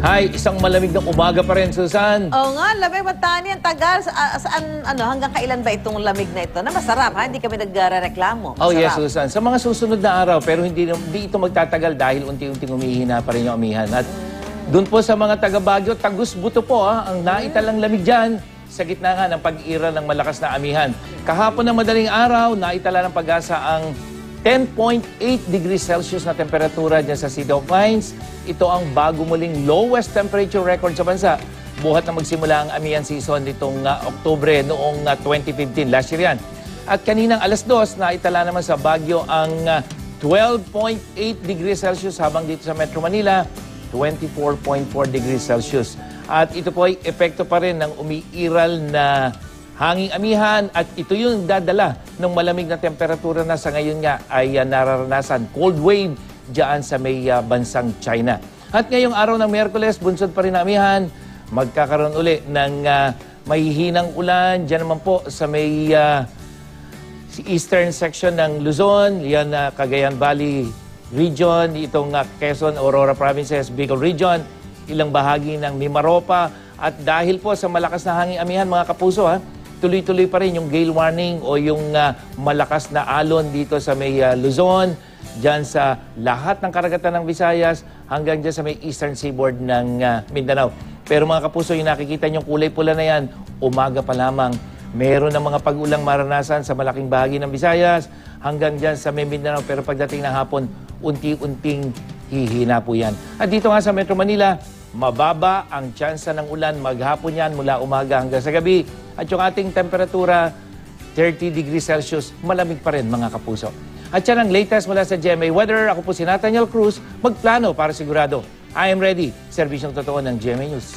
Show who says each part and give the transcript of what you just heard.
Speaker 1: Hi, isang malamig na umaga pa rin, Susan.
Speaker 2: Oo nga, lamig matani ang tagal. Saan, hanggang kailan ba itong lamig na ito? Na masarap, ha? Hindi kami nagreklamo.
Speaker 1: Oh yes, Susan. Sa mga susunod na araw, pero hindi ito magtatagal dahil unti-unting umihina pa rin yung amihan. At doon po sa mga taga-Baguio, Tagus-Buto po, ang naitalang lamig dyan sa gitna nga ng pag-ira ng malakas na amihan. Kahapon ng madaling araw, naitala ng Pag-asa ang 10.8 degrees Celsius na temperatura dyan sa City of Mines. Ito ang bago muling lowest temperature record sa bansa. Buhat na magsimula ang amihan season nitong Oktubre noong 2015. Last year yan. At kaninang alas 2, naitala naman sa Baguio ang 12.8 degrees Celsius habang dito sa Metro Manila, 24.4 degrees Celsius. At ito po ay epekto pa rin ng umiiral na hanging amihan at ito yung dadala ng malamig na temperatura na sa ngayon nga ay nararanasan. Cold wave dyan sa may bansang China. At ngayong araw ng Miyerkules, bunsod pa rin ang amihan, magkakaroon uli ng mahihinang ulan dyan naman po sa may eastern section ng Luzon, yan Cagayan Valley region, itong Quezon, Aurora Provinces, Bicol region, ilang bahagi ng Mimaropa. At dahil po sa malakas na hanging amihan, mga kapuso, tuloy-tuloy pa rin yung gale warning o yung malakas na alon dito sa may Luzon, dyan sa lahat ng karagatan ng Visayas, hanggang dyan sa may eastern seaboard ng Mindanao. Pero mga kapuso, yung nakikita nyong kulay pula na yan, umaga pa lamang. Meron ng mga pag-ulang maranasan sa malaking bahagi ng Visayas, hanggang dyan sa may Mindanao. Pero pagdating ng hapon, unti-unting hihina po yan. At dito nga sa Metro Manila, mababa ang tsansa ng ulan maghapon yan mula umaga hanggang sa gabi. At yung ating temperatura, 30 degrees Celsius, malamig pa rin mga kapuso. At yan ang latest mula sa GMA Weather. Ako po si Nathaniel Cruz, magplano para sigurado. I am ready. Serbisyong totoo ng GMA News.